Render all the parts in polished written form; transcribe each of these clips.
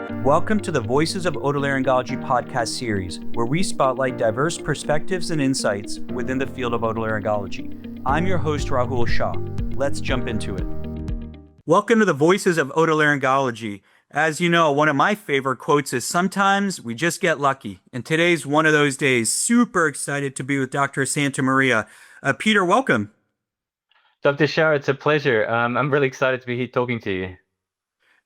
Welcome to the Voices of Otolaryngology podcast series, where we spotlight diverse perspectives and insights within the field of otolaryngology. I'm your host, Rahul Shah. Let's jump into it. Welcome to the Voices of Otolaryngology. As you know, one of my favorite quotes is, "Sometimes we just get lucky." And today's one of those days. Super excited to be with Dr. Santamaria. Peter, welcome. Dr. Shah, it's a pleasure. I'm really excited to be here talking to you.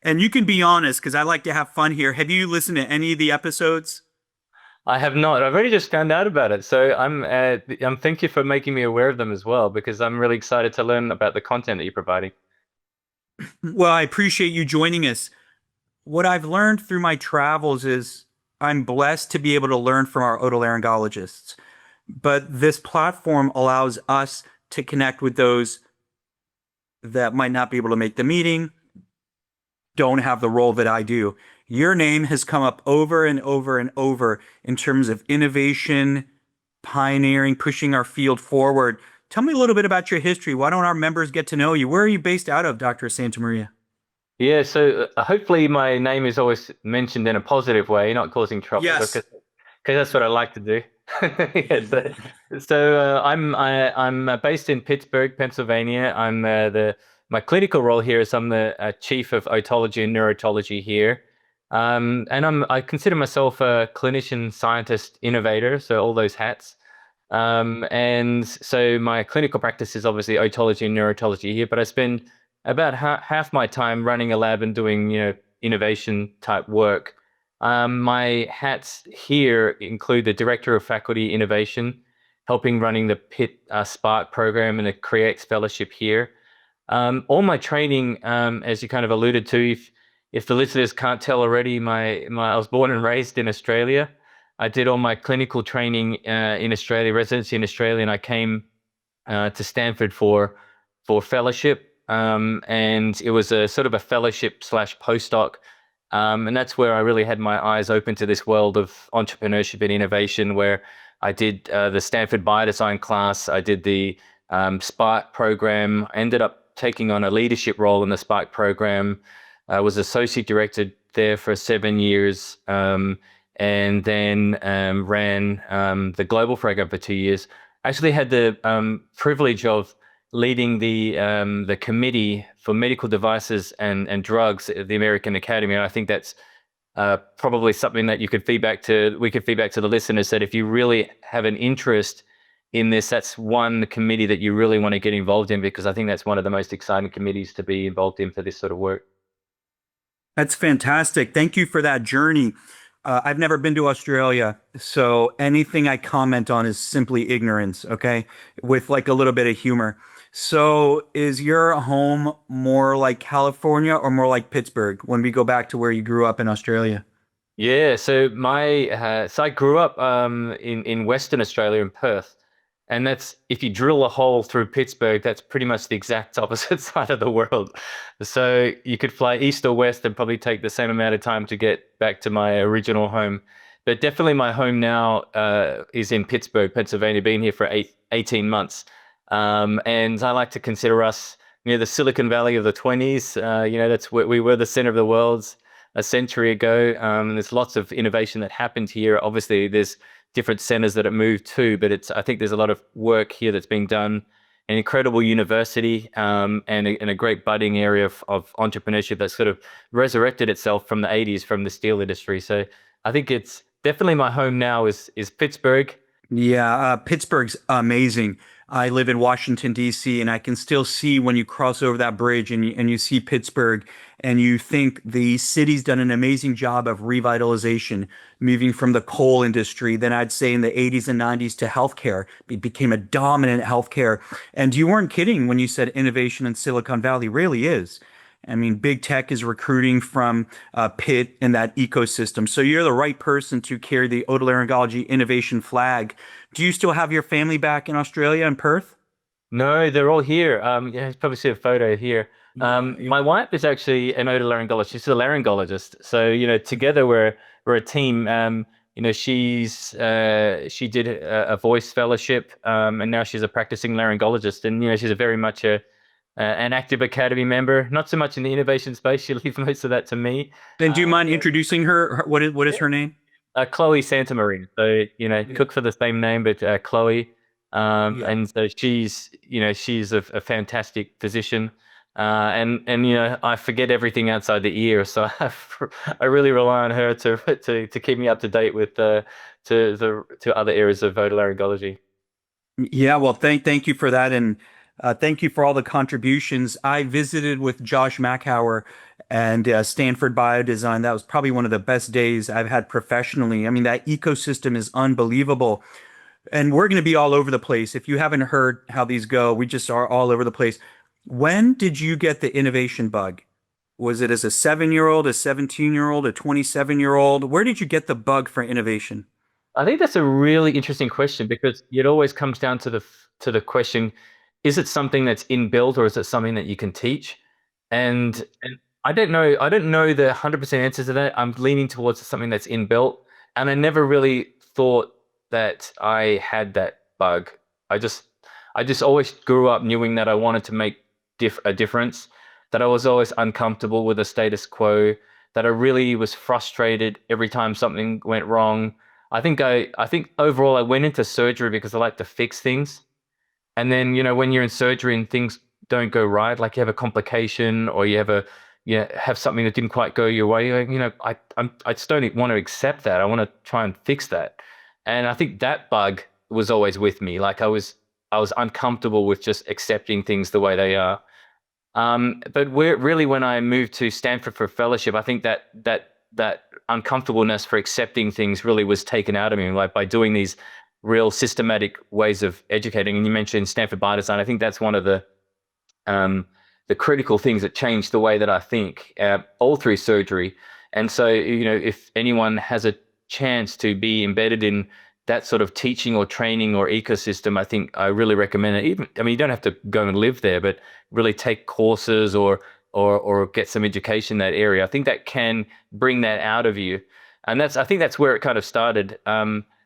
And you can be honest, because I like to have fun here. Have you listened to any of the episodes? I have not. I've only just found out about it, so I'm thank you for making me aware of them as well, because I'm really excited to learn about the content that you're providing. Well, I appreciate you joining us. What I've learned through my travels is I'm blessed to be able to learn from our otolaryngologists. But this platform allows us to connect with those that might not be able to make the meeting, don't have the role that I do. Your name has come up over and over and over in terms of innovation, pioneering, pushing our field forward. Tell me a little bit about your history. Why don't our members get to know you? Where are you based out of, Dr. Santamaria? Yeah, so hopefully my name is always mentioned in a positive way, not causing trouble, Yes. because that's what I like to do. Yeah, I'm based in Pittsburgh, Pennsylvania. My clinical role here is I'm the chief of otology and neurotology here, and I consider myself a clinician, scientist, innovator, so all those hats. And so my clinical practice is obviously otology and neurotology here, but I spend about half my time running a lab and doing innovation type work. My hats here include the Director of Faculty Innovation, helping running the Pitt Spark program and the CREAX Fellowship here. All my training, as you kind of alluded to, if the listeners can't tell already, I was born and raised in Australia. I did all my clinical training in Australia, residency in Australia, and I came to Stanford for fellowship. And it was a sort of a fellowship / postdoc. And that's where I really had my eyes open to this world of entrepreneurship and innovation, where I did the Stanford Biodesign class. I did the Spark program. I ended up taking on a leadership role in the Spark program. I was associate director there for 7 years, and then ran the global program for 2 years. I actually had the privilege of leading the committee for medical devices and drugs at the American Academy. And I think that's probably something that we could feedback to the listeners, that if you really have an interest in this, that's one committee that you really want to get involved in, because I think that's one of the most exciting committees to be involved in for this sort of work. That's fantastic. Thank you for that journey. I've never been to Australia, so anything I comment on is simply ignorance, okay? With like a little bit of humor. So is your home more like California or more like Pittsburgh when we go back to where you grew up in Australia? Yeah, so I grew up in Western Australia in Perth, and that's, if you drill a hole through Pittsburgh, that's pretty much the exact opposite side of the world. So you could fly east or west and probably take the same amount of time to get back to my original home. But definitely my home now is in Pittsburgh, Pennsylvania. Been here for 18 months. And I like to consider us near the Silicon Valley of the 20s. That's where we were, the center of the world a century ago. There's lots of innovation that happened here. Obviously, there's different centers that it moved to, but I think there's a lot of work here that's being done. An incredible university, and a great budding area of entrepreneurship that sort of resurrected itself from the 80s, from the steel industry. So I think it's definitely my home now is Pittsburgh. Yeah, Pittsburgh's amazing. I live in Washington, D.C., and I can still see when you cross over that bridge and you see Pittsburgh, and you think the city's done an amazing job of revitalization, moving from the coal industry, then I'd say in the 80s and 90s, to healthcare. It became a dominant healthcare. And you weren't kidding when you said innovation in Silicon Valley really is. I mean, big tech is recruiting from Pitt and that ecosystem. So you're the right person to carry the otolaryngology innovation flag. Do you still have your family back in Australia and Perth? No, they're all here. Yeah, you probably see a photo here. My wife is actually an otolaryngologist. She's a laryngologist. So, together we're a team. She did a voice fellowship, and now she's a practicing laryngologist. And she's a very much a an active academy member. Not so much in the innovation space. She leaves most of that to me. Then do you mind introducing her? What is her name? Chloe Santamaria. So, cook for the same name, but Chloe. And so she's a fantastic physician. And I forget everything outside the ear, so I really rely on her to keep me up to date with to other areas of otolaryngology. Yeah, well, thank you for that, and thank you for all the contributions. I visited with Josh Macauer and Stanford Biodesign. That was probably one of the best days I've had professionally. I mean, that ecosystem is unbelievable, and we're going to be all over the place. If you haven't heard how these go, we just are all over the place. When did you get the innovation bug? Was it as a 7-year-old, a 17-year-old, a 27-year-old? Where did you get the bug for innovation? I think that's a really interesting question because it always comes down to the question, is it something that's inbuilt or is it something that you can teach? And I don't know the 100% answer to that. I'm leaning towards something that's inbuilt, and I never really thought that I had that bug. I just always grew up knowing that I wanted to make a difference, that I was always uncomfortable with the status quo, that I really was frustrated every time something went wrong. I think overall I went into surgery because I like to fix things. And then, when you're in surgery and things don't go right, like you have a complication or you have something that didn't quite go your way, I just don't want to accept that. I want to try and fix that. And I think that bug was always with me. Like I was uncomfortable with just accepting things the way they are. But really, when I moved to Stanford for a fellowship, I think that uncomfortableness for accepting things really was taken out of me, like by doing these real systematic ways of educating. And you mentioned Stanford Biodesign. I think that's one of the critical things that changed the way that I think, all through surgery. And so, if anyone has a chance to be embedded in that sort of teaching or training or ecosystem, I think I really recommend it. You don't have to go and live there, but really take courses or get some education in that area. I think that can bring that out of you, and I think that's where it kind of started.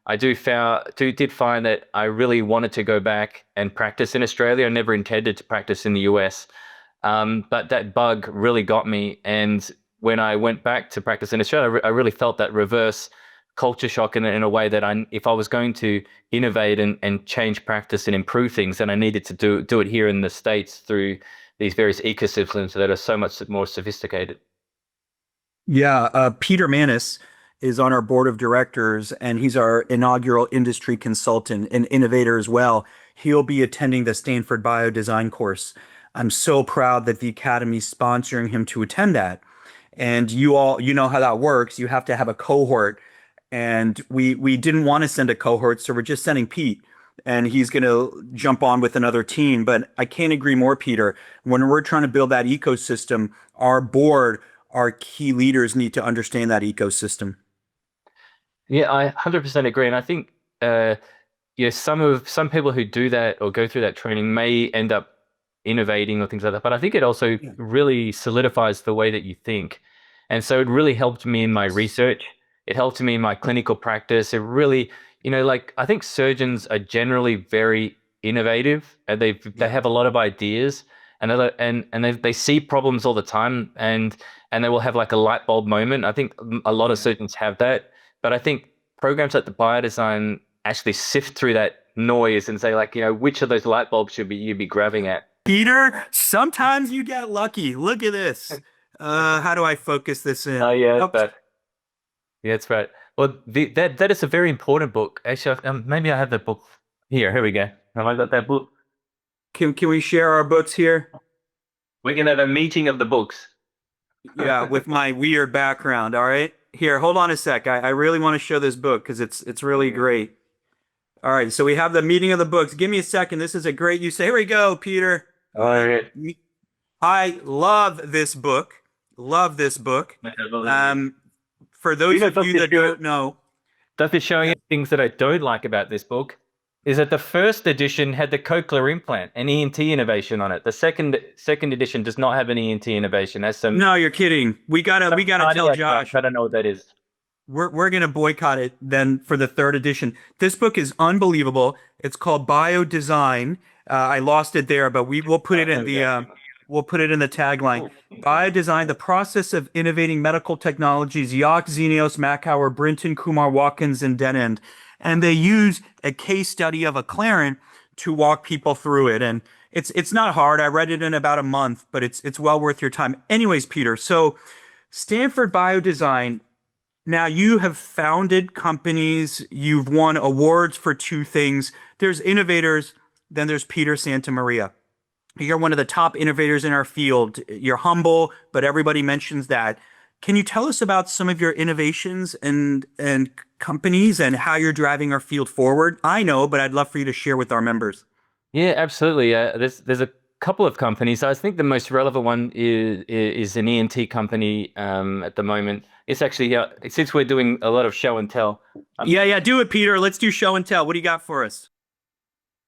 I did find that I really wanted to go back and practice in Australia. I never intended to practice in the US, but that bug really got me. And when I went back to practice in Australia, I really felt that reverse culture shock in a way that if I was going to innovate and change practice and improve things, then I needed to do it here in the States through these various ecosystems that are so much more sophisticated. Yeah, Peter Manis is on our board of directors, and he's our inaugural industry consultant and innovator as well. He'll be attending the Stanford Biodesign course. I'm so proud that the Academy's sponsoring him to attend that. And you know how that works. You have to have a cohort, and we didn't want to send a cohort, so we're just sending Pete, and he's going to jump on with another team. But I can't agree more, Peter. When we're trying to build that ecosystem, our board, our key leaders need to understand that ecosystem. Yeah, I 100% agree. And I think, some people who do that or go through that training may end up innovating or things like that. But I think it also really solidifies the way that you think. And so it really helped me in my research. It helped me in my clinical practice. It really, I think surgeons are generally very innovative, and they have a lot of ideas, and they see problems all the time, and they will have like a light bulb moment. I think a lot of surgeons have that, but I think programs like the Biodesign actually sift through that noise and say, like, which of those light bulbs should you be grabbing at? Peter, sometimes you get lucky. Look at this. How do I focus this in? Oh yeah, that's right. Well, that is a very important book. Actually, maybe I have the book here. Here we go. Have I got that book? Can we share our books here? We can have a meeting of the books. Yeah, with my weird background. All right. Here, hold on a sec. I really want to show this book because it's really great. All right, so we have the meeting of the books. Give me a second. This is a great use. Here we go, Peter. All right. I love this book. Love this book. For those of you that don't know, Dr. showing you things that I don't like about this book is that the first edition had the cochlear implant, an ENT innovation on it. The second edition does not have an ENT innovation. That's some. No, you're kidding. We gotta tell Josh. I don't know what that is. We're gonna boycott it then for the third edition. This book is unbelievable. It's called Biodesign. I lost it there, but we will put it in the We'll put it in the tagline. Biodesign, the process of innovating medical technologies, Yak, Xenios, Macauer, Brinton, Kumar, Watkins, and Denend. And they use a case study of a Clarent to walk people through it. And it's not hard. I read it in about a month, but it's well worth your time. Anyways, Peter, so Stanford Biodesign, now you have founded companies, you've won awards for two things. There's innovators, then there's Peter Santamaria. You're one of the top innovators in our field. You're humble, but everybody mentions that. Can you tell us about some of your innovations and companies and how you're driving our field forward? I know, but I'd love for you to share with our members. Yeah, absolutely. There's a couple of companies. I think the most relevant one is an ENT company at the moment. It's actually since we're doing a lot of show and tell. Yeah, do it, Peter. Let's do show and tell. What do you got for us?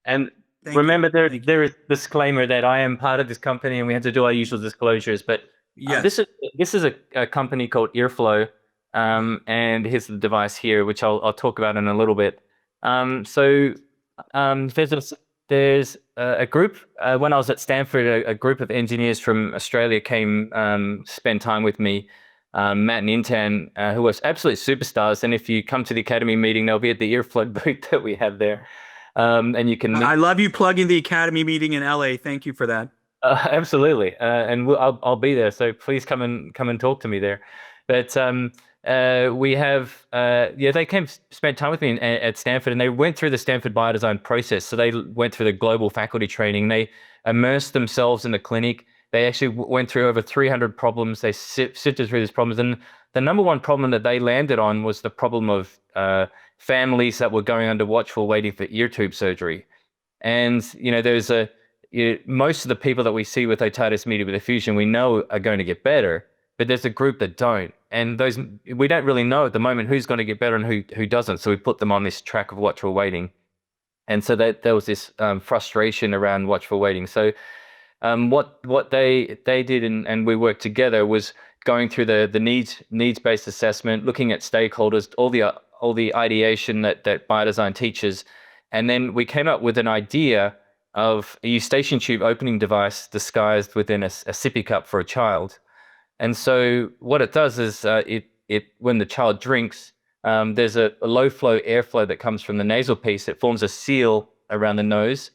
And Thank remember, you. there is disclaimer that I am part of this company and we have to do our usual disclosures. But Yes. this is a company called Earflow, and here's the device here, which I'll talk about in a little bit. There's a group when I was at Stanford, a group of engineers from Australia came spend time with me. Matt and Intan, who was absolute superstars, and if you come to the Academy meeting, they'll be at the Earflow booth that we have there. And you can meet. I love you plugging the Academy meeting in LA. Thank you for that. Absolutely, and I'll be there. So please come and talk to me there. But we have they came spent time with me at Stanford, and they went through the Stanford Biodesign process. So they went through the global faculty training. They immersed themselves in the clinic. They actually went through over 300 problems. They sifted through these problems, and the number one problem that they landed on was the problem of families that were going under watchful waiting for ear tube surgery. And there's most of the people that we see with otitis media with effusion, we know are going to get better, but there's a group that don't, and those we don't really know at the moment who's going to get better and who doesn't. So we put them on this track of watchful waiting, and so that there was this frustration around watchful waiting. So what they did and we worked together was going through the needs-based assessment, looking at stakeholders, all the ideation that Biodesign teaches, and then we came up with an idea of a eustachian tube opening device disguised within a sippy cup for a child. And so what it does is when the child drinks, there's a low flow airflow that comes from the nasal piece. It forms a seal around the nose.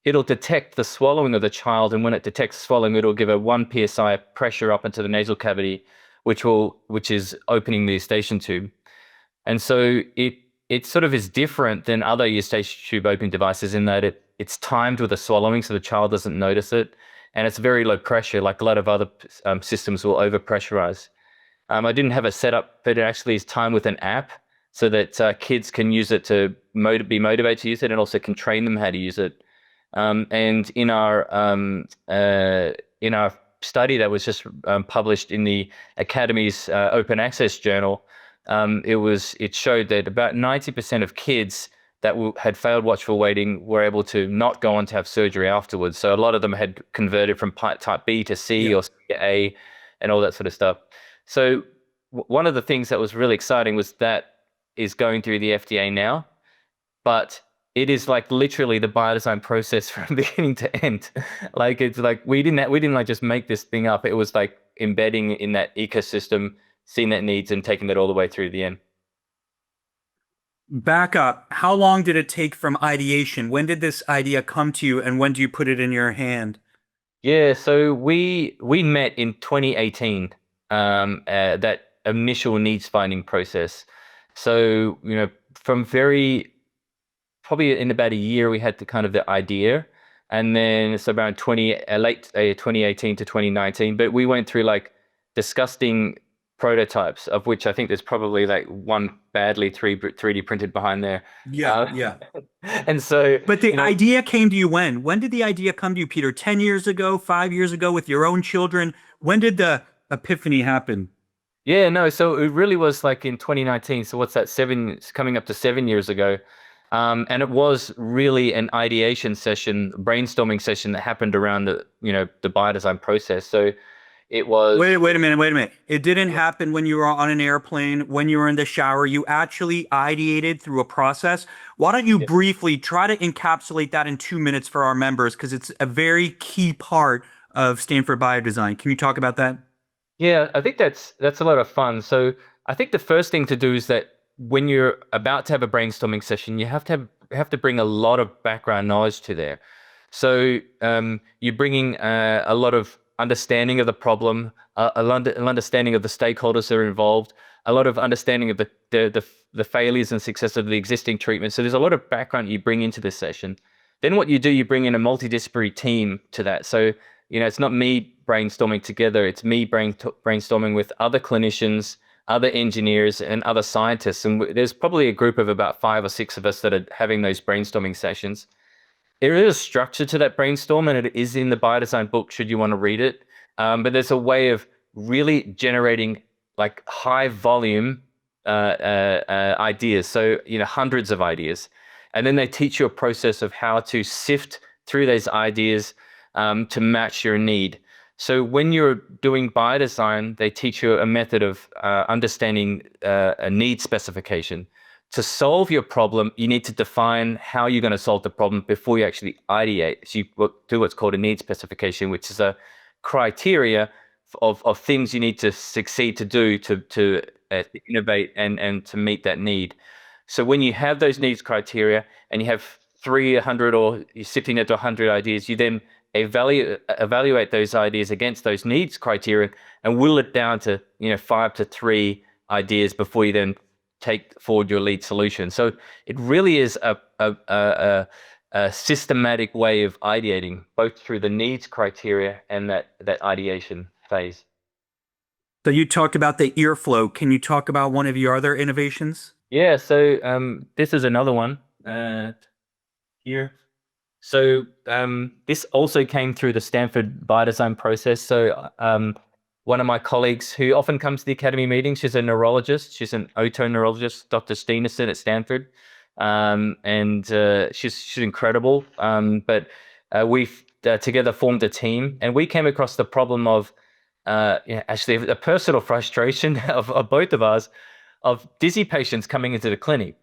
It'll detect the swallowing of the child, and when it detects swallowing, it'll give a 1 psi pressure up into the nasal cavity, which is opening the eustachian tube. And so it sort of is different than other eustachian tube opening devices in that it's timed with the swallowing, so the child doesn't notice it, and it's very low pressure. Like a lot of other systems will overpressurize. I didn't have a setup, but it actually is timed with an app so that kids can use it to be motivated to use it, and also can train them how to use it. And in our study that was just published in the Academy's Open Access Journal, it showed that about 90% of kids that had failed watchful waiting were able to not go on to have surgery afterwards. So a lot of them had converted from type B to C or C to A and all that sort of stuff. So one of the things that was really exciting was that is going through the FDA now, but it is like literally the biodesign process from beginning to end. Like it's like we didn't like just make this thing up. It was like embedding in that ecosystem, seeing that needs and taking that all the way through the end. Back up. How long did it take from ideation? When did this idea come to you, and when do you put it in your hand? Yeah, so we met in 2018. That initial needs finding process. So from probably in about a year we had the idea, and then it's around late 2018 to 2019. But we went through like disgusting prototypes, of which I think there's probably like one badly 3D printed behind there. Yeah. And so, But the idea came to you when? When did the idea come to you, Peter? 10 years ago, 5 years ago, with your own children? When did the epiphany happen? Yeah, no, so it really was like in 2019. So what's that, it's coming up to 7 years ago. And it was really an ideation session, brainstorming session that happened around the biodesign process. So it was. Wait a minute. It didn't happen when you were on an airplane, when you were in the shower. You actually ideated through a process. Why don't you briefly try to encapsulate that in 2 minutes for our members? Because it's a very key part of Stanford Biodesign. Can you talk about that? Yeah, I think that's a lot of fun. So I think the first thing to do is that when you're about to have a brainstorming session, you have to bring a lot of background knowledge to there. So you're bringing a lot of understanding of the problem, an understanding of the stakeholders that are involved, a lot of understanding of the failures and success of the existing treatment. So there's a lot of background you bring into this session. Then what you do, you bring in a multidisciplinary team to that. So it's not me brainstorming together. It's me brainstorming with other clinicians, other engineers, and other scientists. And there's probably a group of about 5 or 6 of us that are having those brainstorming sessions. There is a structure to that brainstorm, and it is in the Biodesign book, should you want to read it. But there's a way of really generating like high volume ideas. So, hundreds of ideas. And then they teach you a process of how to sift through those ideas to match your need. So when you're doing biodesign, they teach you a method of understanding a need specification. To solve your problem, you need to define how you're going to solve the problem before you actually ideate. So you do what's called a need specification, which is a criteria of things you need to succeed to do to innovate and to meet that need. So when you have those needs criteria and you have 300 or you're sifting it to 100 ideas, you then evaluate those ideas against those needs criteria and whittle it down to 5 to 3 ideas before you then take forward your lead solution. So it really is a systematic way of ideating, both through the needs criteria and that ideation phase. So you talked about the earflow. Can you talk about one of your other innovations? Yeah, so this is another one here. So this also came through the Stanford Biodesign process. So one of my colleagues who often comes to the academy meetings, she's a neurologist. She's an otoneurologist, Dr. Steenerson at Stanford. And she's incredible. But we've together formed a team, and we came across the problem of actually a personal frustration of both of us of dizzy patients coming into the clinic.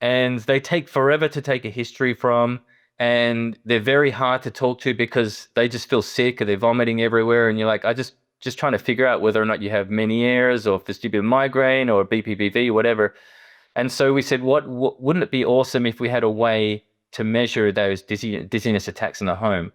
And they take forever to take a history from, and they're very hard to talk to because they just feel sick or they're vomiting everywhere. And you're like, I just trying to figure out whether or not you have Meniere's or vestibular migraine or BPPV or whatever. And so we said, wouldn't it be awesome if we had a way to measure those dizziness attacks in the home?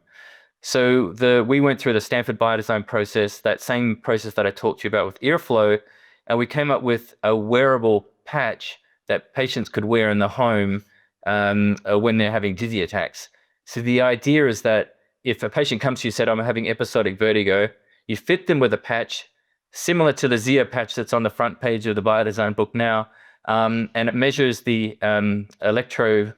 So we went through the Stanford Biodesign process, that same process that I talked to you about with earflow, and we came up with a wearable patch that patients could wear in the home when they're having dizzy attacks. So the idea is that if a patient comes to you and said, I'm having episodic vertigo, you fit them with a patch similar to the Zia patch that's on the front page of the Biodesign book now, and it measures the electroocular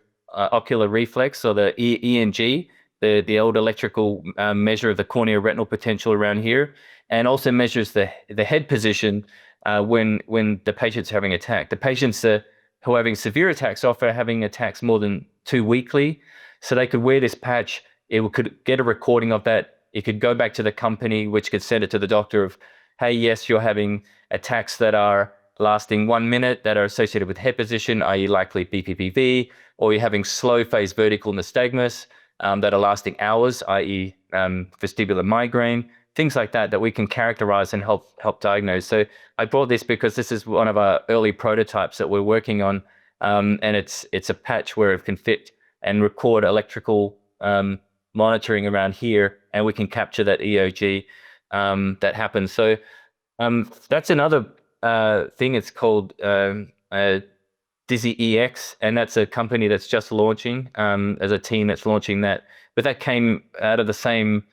reflex, or the ENG, the old electrical measure of the corneal retinal potential around here, and also measures the head position when the patient's having an attack. The patients who are having severe attacks often are having attacks more than 2 weekly, so they could wear this patch. It could get a recording of that. It could go back to the company, which could send it to the doctor of, hey, yes, you're having attacks that are lasting 1 minute that are associated with head position, i.e. likely BPPV, or you're having slow phase vertical nystagmus that are lasting hours, i.e. vestibular migraine, things like that we can characterize and help diagnose. So I brought this because this is one of our early prototypes that we're working on, and it's a patch where it can fit and record electrical monitoring around here, and we can capture that EOG that happens. So that's another thing. It's called Dizzy EX, and that's a company that's just launching, as a team that's launching that. But that came out of the same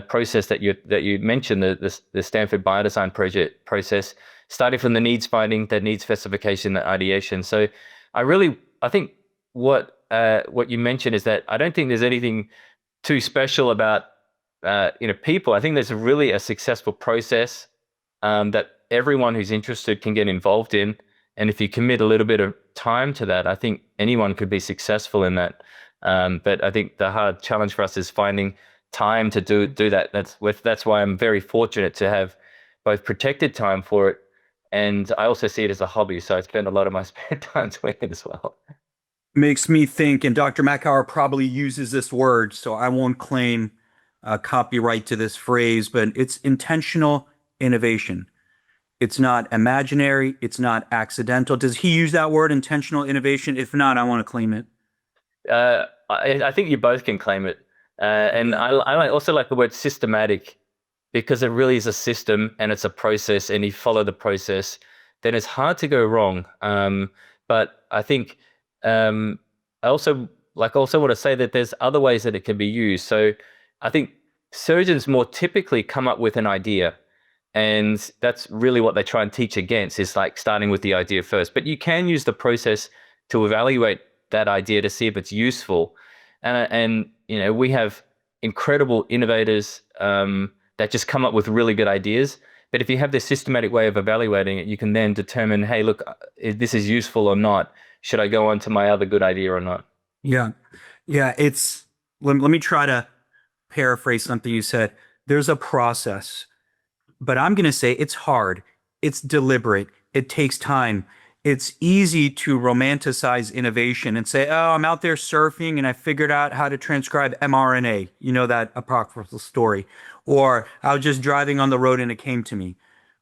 process that you mentioned, the Stanford Biodesign project process, starting from the needs finding, the needs specification, the ideation. So I think what you mentioned is that I don't think there's anything too special about people. I think there's really a successful process that everyone who's interested can get involved in. And if you commit a little bit of time to that, I think anyone could be successful in that. But I think the hard challenge for us is finding time to do that. That's why I'm very fortunate to have both protected time for it, and I also see it as a hobby. So I spend a lot of my spare time doing it as well. Makes me think, and Dr. Macauer probably uses this word, so I won't claim copyright to this phrase, but it's intentional innovation. It's not imaginary. It's not accidental. Does he use that word, intentional innovation? If not, I want to claim it. I think you both can claim it. And I also like the word systematic, because it really is a system and it's a process, and you follow the process, then it's hard to go wrong. But I think I also want to say that there's other ways that it can be used. So I think surgeons more typically come up with an idea, and that's really what they try and teach against, is like starting with the idea first. But you can use the process to evaluate that idea to see if it's useful. And you know, we have incredible innovators that just come up with really good ideas. But if you have this systematic way of evaluating it, you can then determine, hey, look, if this is useful or not. Should I go on to my other good idea or not? Yeah. Yeah. Let me try to paraphrase something you said. There's a process, but I'm going to say it's hard. It's deliberate. It takes time. It's easy to romanticize innovation and say, oh, I'm out there surfing and I figured out how to transcribe mRNA. You know, that apocryphal story. Or I was just driving on the road and it came to me.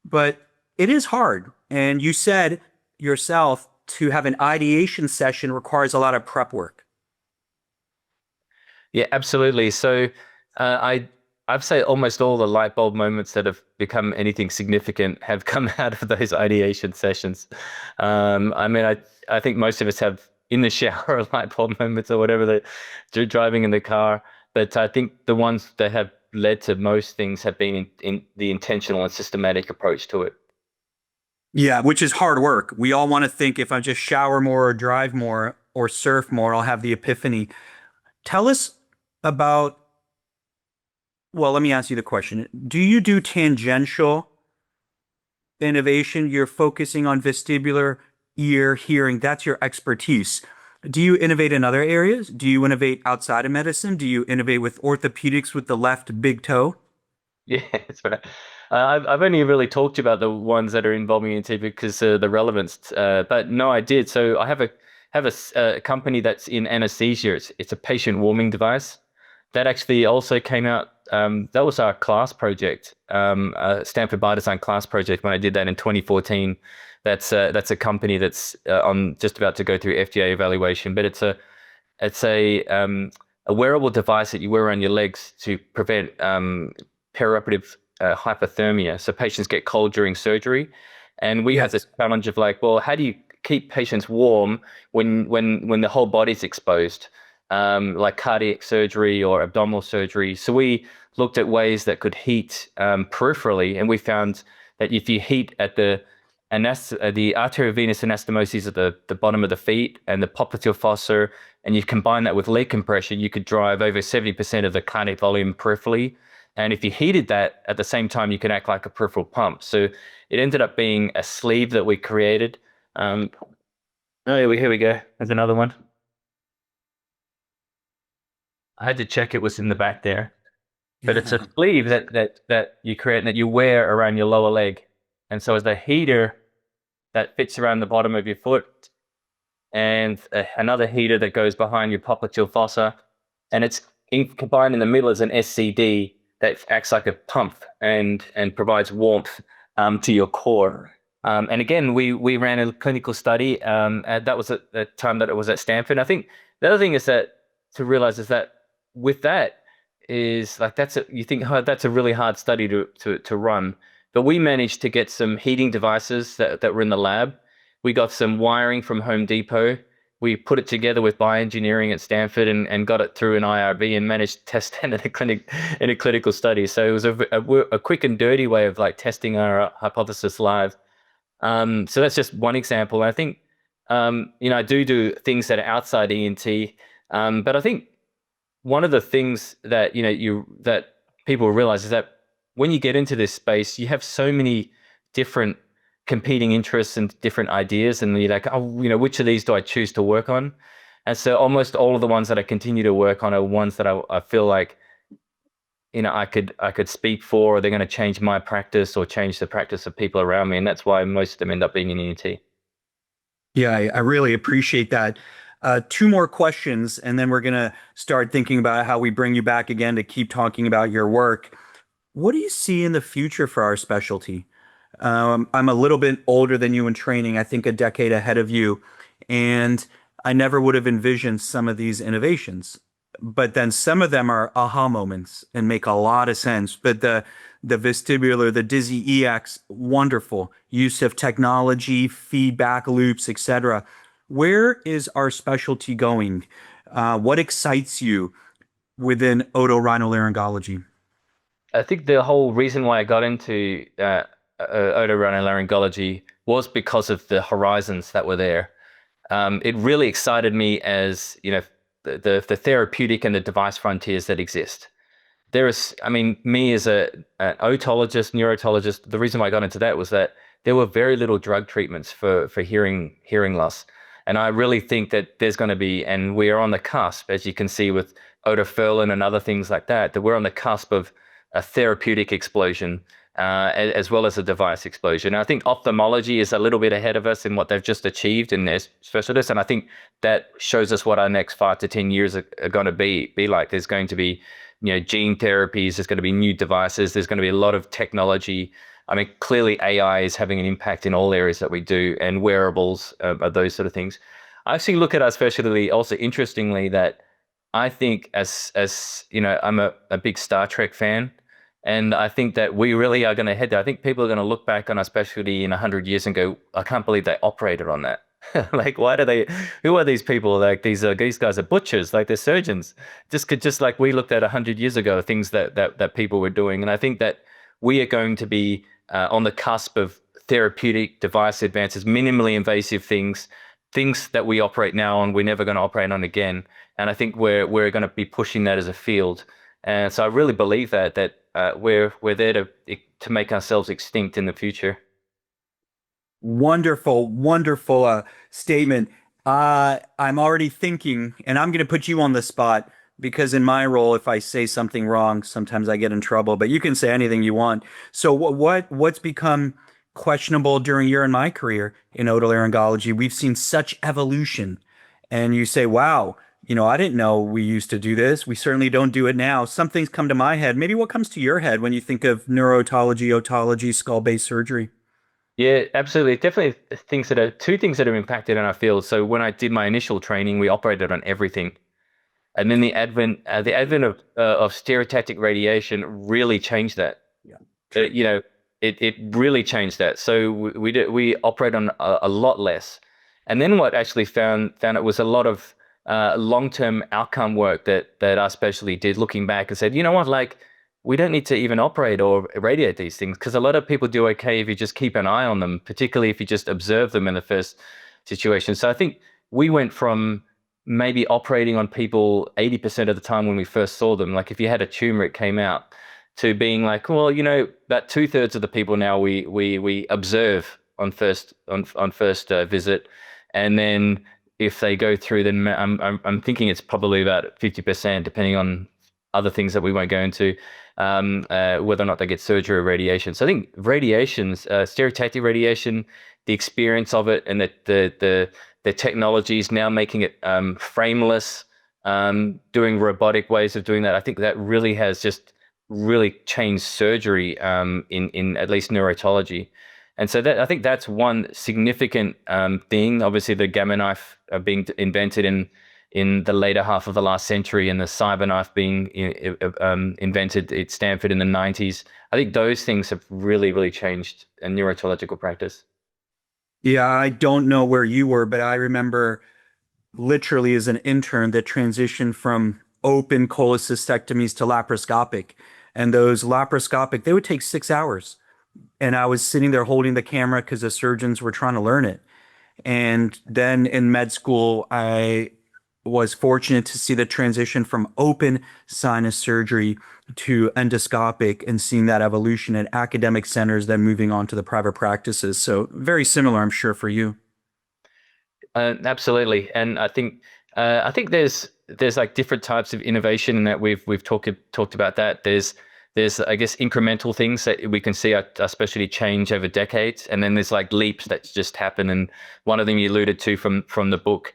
But it is hard. And you said yourself, to have an ideation session requires a lot of prep work. Yeah, absolutely. So I've say almost all the light bulb moments that have become anything significant have come out of those ideation sessions. I mean, I think most of us have in the shower light bulb moments or whatever, that they're driving in the car. But I think the ones that have led to most things have been in the intentional and systematic approach to it. Yeah, which is hard work. We all want to think if I just shower more or drive more or surf more, I'll have the epiphany. Tell us about, well, let me ask you the question. Do you do tangential innovation? You're focusing on vestibular, ear, hearing. That's your expertise. Do you innovate in other areas? Do you innovate outside of medicine? Do you innovate with orthopedics with the left big toe? Yeah, that's right. I've only really talked about the ones that are involving ENT because the relevance. But no, I did. So I have a company that's in anesthesia. It's a patient warming device that actually also came out. That was our class project, Stanford Biodesign class project when I did that in 2014. That's a company that's on just about to go through FDA evaluation, but it's a wearable device that you wear around your legs to prevent perioperative hypothermia. So patients get cold during surgery, and we had this Yes. challenge of like, well, how do you keep patients warm when the whole body's exposed, like cardiac surgery or abdominal surgery? So we looked at ways that could heat peripherally, and we found that if you heat at the arteriovenous anastomoses at the bottom of the feet and the popliteal fossa, and you combine that with leg compression, you could drive over 70% of the cardiac volume peripherally. And if you heated that at the same time, you can act like a peripheral pump. So it ended up being a sleeve that we created. Oh, here we go. There's another one. I had to check it was in the back there. But it's a Yeah. sleeve that you create and that you wear around your lower leg. And so as a heater that fits around the bottom of your foot, and another heater that goes behind your popliteal fossa, and it's combined in the middle as an SCD that acts like a pump and provides warmth to your core. And again, we ran a clinical study, and that was at the time that it was at Stanford. I think the other thing is that to realize is that with that is like you think, oh, that's a really hard study to run, but we managed to get some heating devices that were in the lab. We got some wiring from Home Depot. We put it together with bioengineering at Stanford and got it through an IRB and managed to test it in a clinical study. So it was a quick and dirty way of like testing our hypothesis live. So that's just one example. I think I do things that are outside ENT, but I think one of the things that that people realize is that when you get into this space, you have so many different competing interests and different ideas, and you're like, oh, which of these do I choose to work on? And so almost all of the ones that I continue to work on are ones that I feel like I could speak for, or they're going to change my practice or change the practice of people around me, and that's why most of them end up being in ENT. Yeah, I really appreciate that. Two more questions, and then we're going to start thinking about how we bring you back again to keep talking about your work. What do you see in the future for our specialty? I'm a little bit older than you in training, I think a decade ahead of you, and I never would have envisioned some of these innovations. But then some of them are aha moments and make a lot of sense. But the vestibular, the Dizzy EX, wonderful use of technology, feedback loops, etc. Where is our specialty going? What excites you within otorhinolaryngology? I think the whole reason why I got into otolaryngology was because of the horizons that were there. It really excited me as, the therapeutic and the device frontiers that exist. Me as an otologist, neurotologist, the reason why I got into that was that there were very little drug treatments for hearing loss. And I really think that there's going to be, and we are on the cusp, as you can see with otoferlin and other things like that, that we're on the cusp of a therapeutic explosion, as well as a device explosion. And I think ophthalmology is a little bit ahead of us in what they've just achieved in their specialists. And I think that shows us what our next 5 to 10 years are going to be like. There's going to be, gene therapies, there's going to be new devices, there's going to be a lot of technology. I mean, clearly AI is having an impact in all areas that we do, and wearables are those sort of things. I actually look at our specialty also interestingly that I think I'm a big Star Trek fan. And I think that we really are going to head there. I think people are going to look back on our specialty in 100 years and go, I can't believe they operated on that. Like, who are these people? Like, these guys are butchers, like they're surgeons. Just like we looked at 100 years ago, things that people were doing. And I think that we are going to be on the cusp of therapeutic device advances, minimally invasive things that we operate now on, we're never going to operate on again. And I think we're going to be pushing that as a field. And so I really believe that we're there to make ourselves extinct in the future. Wonderful, wonderful statement. I'm already thinking, and I'm going to put you on the spot because in my role, if I say something wrong, sometimes I get in trouble. But you can say anything you want. So what's become questionable during your and my career in otolaryngology? We've seen such evolution, and you say, "Wow, I didn't know we used to do this. We certainly don't do it now." Some things come to my head. Maybe what comes to your head when you think of neurotology, otology, skull-based surgery? Yeah, absolutely. Definitely two things that have impacted in our field. So when I did my initial training, we operated on everything. And then the advent of stereotactic radiation really changed that. Yeah. It really changed that. So we operate on a lot less. And then what actually found it was a lot of long-term outcome work that our specialty did, looking back and said, you know what, like, we don't need to even operate or irradiate these things, because a lot of people do okay if you just keep an eye on them, particularly if you just observe them in the first situation. So I think we went from maybe operating on people 80% of the time when we first saw them, like if you had a tumor, it came out, to being like, well, about 2/3 of the people now we observe on first visit, and then if they go through, then I'm thinking it's probably about 50%, depending on other things that we won't go into, whether or not they get surgery or radiation. So I think radiations, stereotactic radiation, the experience of it, and the technologies now making it frameless, doing robotic ways of doing that. I think that really has just really changed surgery in at least neurotology. And so I think that's one significant thing. Obviously, the gamma knife being invented in the later half of the last century, and the cyber knife being invented at Stanford in the 90s. I think those things have really, really changed in neurological practice. Yeah, I don't know where you were, but I remember literally as an intern that transitioned from open cholecystectomies to laparoscopic. And those laparoscopic, they would take 6 hours. And I was sitting there holding the camera because the surgeons were trying to learn it. And then in med school, I was fortunate to see the transition from open sinus surgery to endoscopic, and seeing that evolution at academic centers, then moving on to the private practices. So very similar, I'm sure, for you. Absolutely. And I think there's like different types of innovation, in that we've talked about that. There's I guess incremental things that we can see our specialty change over decades, and then there's like leaps that just happen. And one of them you alluded to from the book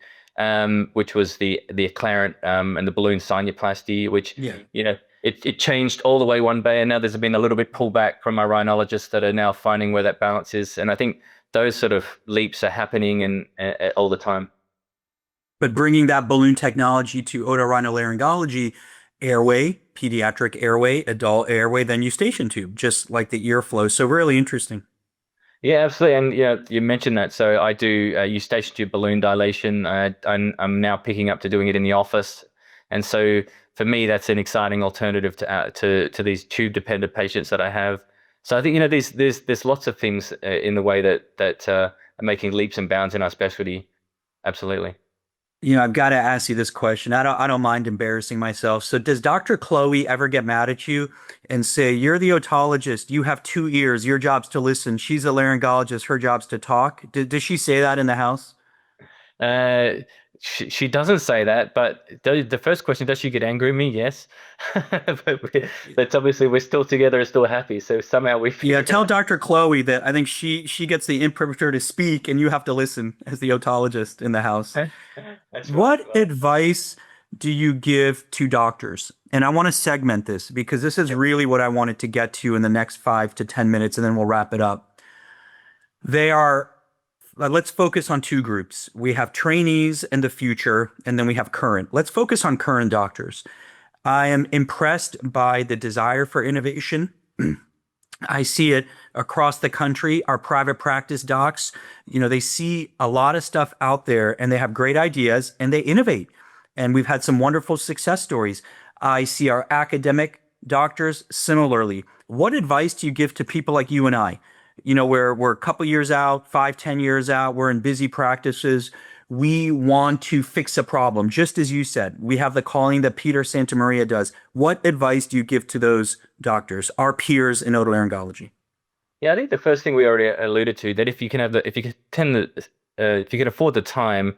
which was the Acclarent and the balloon sinuplasty, which Yeah. it changed all the way one day, and now there's been a little bit pullback from my rhinologists that are now finding where that balance is, and I think those sort of leaps are happening and all the time. But bringing that balloon technology to otorhinolaryngology, airway, pediatric airway, adult airway, then eustachian tube, just like the ear flow. So really interesting. Yeah, absolutely. And you mentioned that. So I do eustachian tube balloon dilation. I'm now picking up to doing it in the office, and so for me, that's an exciting alternative to these tube dependent patients that I have. So I think there's lots of things in the way that are making leaps and bounds in our specialty. Absolutely. I've got to ask you this question. I don't mind embarrassing myself. So does Dr. Chloe ever get mad at you and say, you're the otologist, you have 2 ears, your job's to listen. She's a laryngologist, her job's to talk. Does she say that in the house? Uh, she doesn't say that, but the first question, does she get angry at me? Yes. But obviously we're still together and still happy. So somehow we Yeah, figure tell Dr. Chloe that I think she gets the interpreter to speak and you have to listen as the otologist in the house. That's right. What advice do you give to doctors? And I want to segment this because this is really what I wanted to get to in the next 5 to 10 minutes, and then we'll wrap it up. Let's focus on two groups. We have trainees in the future, and then we have current. Let's focus on current doctors. I am impressed by the desire for innovation. I see it across the country. Our private practice docs, they see a lot of stuff out there and they have great ideas and they innovate. And we've had some wonderful success stories. I see our academic doctors similarly. What advice do you give to people like you and I? We're a couple years out, 5, 10 years out, we're in busy practices. We want to fix a problem. Just as you said, we have the calling that Peter Santamaria does. What advice do you give to those doctors, our peers in otolaryngology? Yeah, I think the first thing we already alluded to, that if you can if you can afford the time,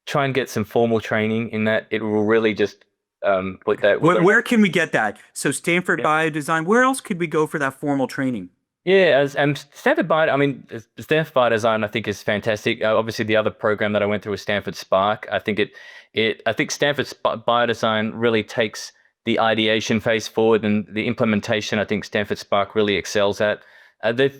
try and get some formal training in that. It will really just put that. Where can we get that? So Stanford Biodesign, where else could we go for that formal training? Yeah, as Stanford Bio, I mean, Stanford Biodesign, I think is fantastic. Obviously, the other program that I went through was Stanford Spark. I think I think Stanford Biodesign really takes the ideation phase forward, and the implementation, I think Stanford Spark really excels at. They,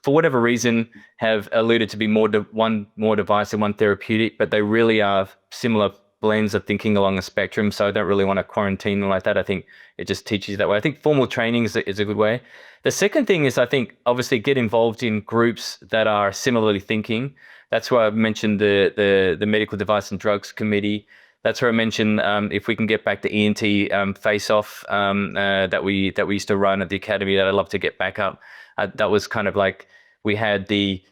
for whatever reason, have alluded to be one more device and one therapeutic, but they really are similar blends of thinking along the spectrum. So I don't really want to quarantine them like that. I think it just teaches you that way. I think formal training is a good way. The second thing is, I think, obviously get involved in groups that are similarly thinking. That's why I mentioned the Medical Device and Drugs Committee. That's where I mentioned if we can get back to ENT face-off that we used to run at the academy, that I'd love to get back up. That was kind of like we had it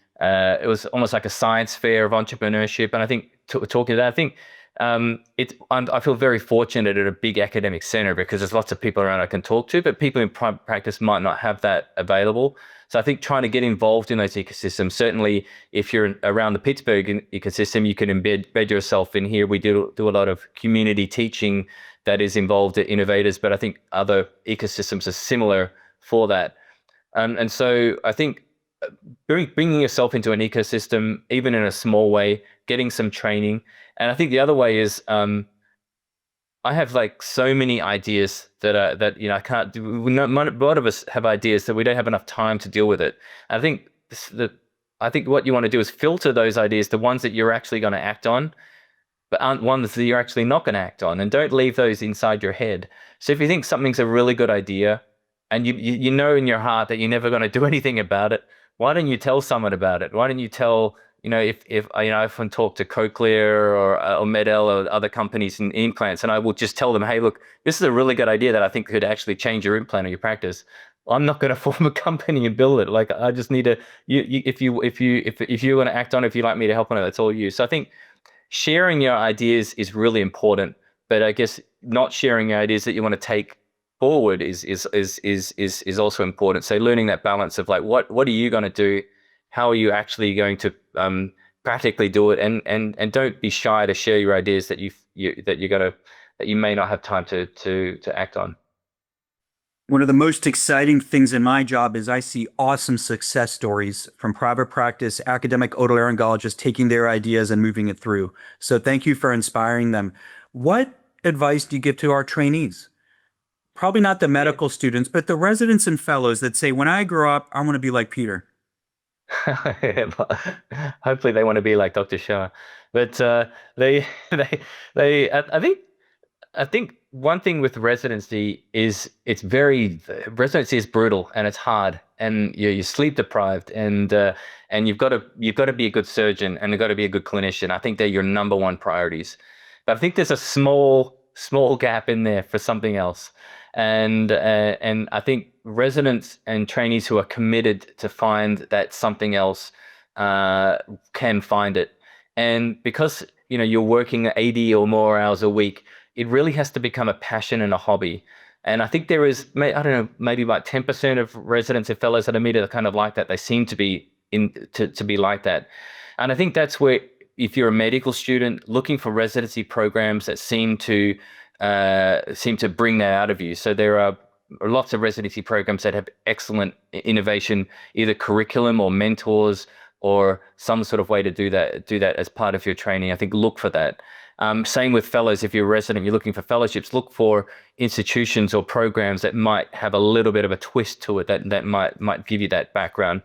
was almost like a science fair of entrepreneurship. And I think talking to that, I think I feel very fortunate at a big academic center because there's lots of people around I can talk to, but people in private practice might not have that available. So I think trying to get involved in those ecosystems, certainly if you're around the Pittsburgh ecosystem, you can embed yourself in here. We do a lot of community teaching that is involved at innovators, but I think other ecosystems are similar for that. And so I think bringing yourself into an ecosystem, even in a small way, getting some training. And I think the other way is I have like so many ideas that I can't do. A lot of us have ideas that we don't have enough time to deal with it. I think what you want to do is filter those ideas to ones that you're actually going to act on, but aren't ones that you're actually not going to act on, and don't leave those inside your head. So if you think something's a really good idea, and you know in your heart that you're never going to do anything about it, why don't you tell someone about it? Why don't you tell, if I often talk to Cochlear or Medel or other companies in implants, and I will just tell them, hey, look, this is a really good idea that I think could actually change your implant or your practice. I'm not going to form a company and build it. Like, I just need to, if you want to act on it, if you'd like me to help on it, that's all you. So I think sharing your ideas is really important, but I guess not sharing your ideas that you want to take forward is also important. So learning that balance of like, what are you going to do? How are you actually going to practically do it? And don't be shy to share your ideas that you may not have time to act on. One of the most exciting things in my job is I see awesome success stories from private practice academic otolaryngologists taking their ideas and moving it through. So thank you for inspiring them. What advice do you give to our trainees? Probably not the Yeah. medical students, but the residents and fellows that say, when I grow up, I want to be like Peter. Hopefully they want to be like Dr. Shah. But they I think one thing with residency is residency is brutal and it's hard and you're sleep deprived and you've got to be a good surgeon and you've got to be a good clinician. I think they're your number one priorities. But I think there's a small gap in there for something else. And I think residents and trainees who are committed to find that something else can find it. And because you're working 80 or more hours a week, it really has to become a passion and a hobby. And I think there is, I don't know, maybe about 10% of residents and fellows that I meet that are kind of like that. They seem to be to be like that. And I think that's where, if you're a medical student looking for residency programs that seem to bring that out of you. So there are lots of residency programs that have excellent innovation, either curriculum or mentors or some sort of way to do that as part of your training. I think look for that. Same with fellows. If you're a resident, you're looking for fellowships, look for institutions or programs that might have a little bit of a twist to it that might give you that background.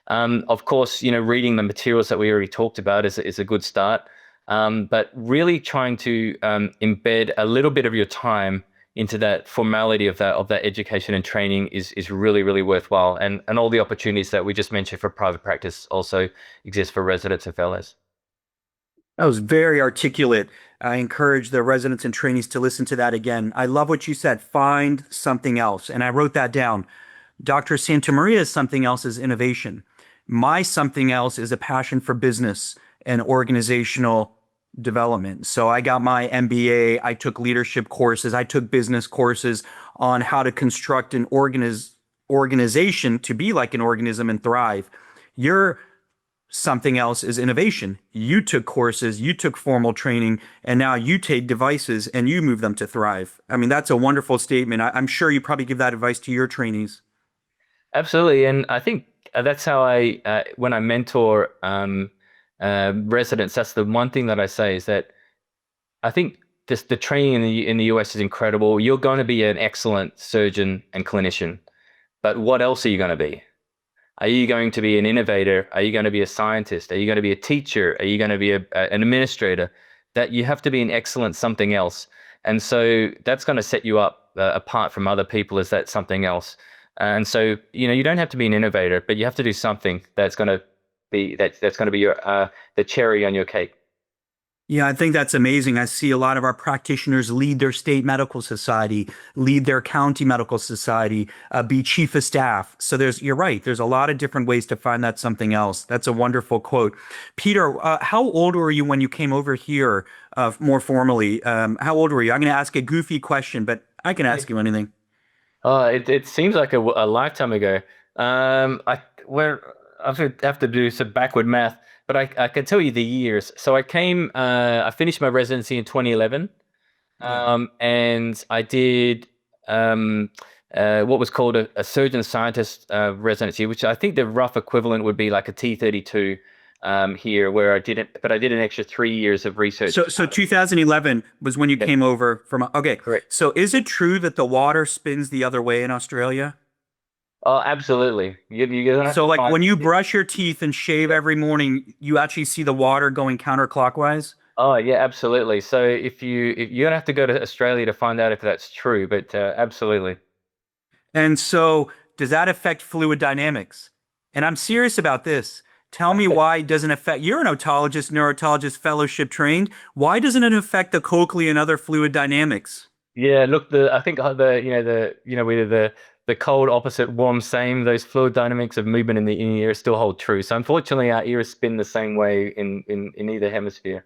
Of course, reading the materials that we already talked about is a good start. But really trying to embed a little bit of your time into that formality of that education and training is really, really worthwhile. And all the opportunities that we just mentioned for private practice also exist for residents and fellows. That was very articulate. I encourage the residents and trainees to listen to that again. I love what you said. Find something else. And I wrote that down. Dr. Santamaria's something else is innovation. My something else is a passion for business and organizational development. So I got my MBA. I took leadership courses. I took business courses on how to construct an organization to be like an organism and thrive. Your something else is innovation. You took courses, you took formal training, and now you take devices and you move them to thrive. I mean, that's a wonderful statement. I'm sure you probably give that advice to your trainees. Absolutely. And I think that's how when I mentor residents, that's the one thing that I say is that I think the training in the US is incredible. You're going to be an excellent surgeon and clinician, but what else are you going to be? Are you going to be an innovator? Are you going to be a scientist? Are you going to be a teacher? Are you going to be an administrator? That you have to be an excellent something else. And so that's going to set you up apart from other people as that something else. And so, you don't have to be an innovator, but you have to do something that's going to be your the cherry on your cake. Yeah, I think that's amazing. I see a lot of our practitioners lead their state medical society, lead their county medical society, be chief of staff. So you're right. There's a lot of different ways to find that something else. That's a wonderful quote. Peter, how old were you when you came over here more formally? How old were you? I'm going to ask a goofy question, but I can ask you anything. It seems like a lifetime ago. I have to do some backward math, but I can tell you the years. So I finished my residency in 2011, Yeah. and I did what was called a surgeon scientist residency, which I think the rough equivalent would be like a T32 here, where I did an extra 3 years of research. So 2011 was when you Yep, came over from, okay. correct. So is it true that the water spins the other way in Australia? Oh, absolutely. You're gonna have So to like find. when you brush your teeth and shave every morning, you actually see the water going counterclockwise? Oh, yeah, absolutely. So if you're gonna have to go to Australia to find out if that's true, but absolutely. And so does that affect fluid dynamics? And I'm serious about this. Tell me why it doesn't affect, you're an otologist, neurotologist, fellowship trained. Why doesn't it affect the cochlea and other fluid dynamics? Yeah, look, I think whether the cold opposite warm same, those fluid dynamics of movement in the ear still hold true. So unfortunately, our ears spin the same way in either hemisphere.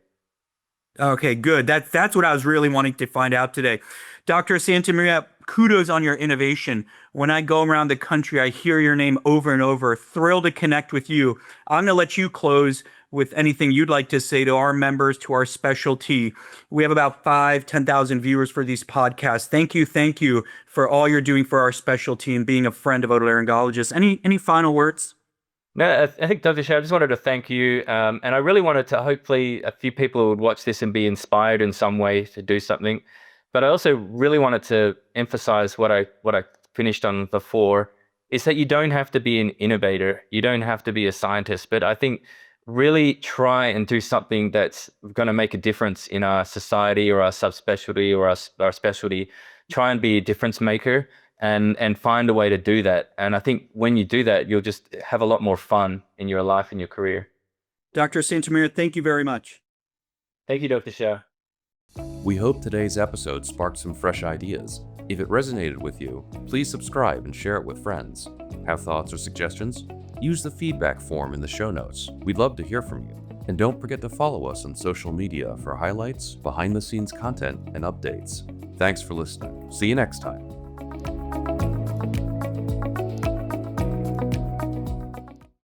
Okay, good. That's what I was really wanting to find out today. Dr. Santamaria, kudos on your innovation. When I go around the country, I hear your name over and over. Thrilled to connect with you. I'm going to let you close with anything you'd like to say to our members, to our specialty. We have about 10,000 viewers for these podcasts. Thank you for all you're doing for our specialty and being a friend of otolaryngologists. Any final words? No, I think, Dr. Shah, I just wanted to thank you. And I really wanted to, hopefully a few people would watch this and be inspired in some way to do something. But I also really wanted to emphasize what I finished on before, is that you don't have to be an innovator. You don't have to be a scientist. But I think really try and do something that's going to make a difference in our society or our subspecialty or our specialty. Try and be a difference maker. And find a way to do that. And I think when you do that, you'll just have a lot more fun in your life and your career. Dr. Santamir, thank you very much. Thank you, Dr. Shah. We hope today's episode sparked some fresh ideas. If it resonated with you, please subscribe and share it with friends. Have thoughts or suggestions? Use the feedback form in the show notes. We'd love to hear from you. And don't forget to follow us on social media for highlights, behind-the-scenes content, and updates. Thanks for listening. See you next time.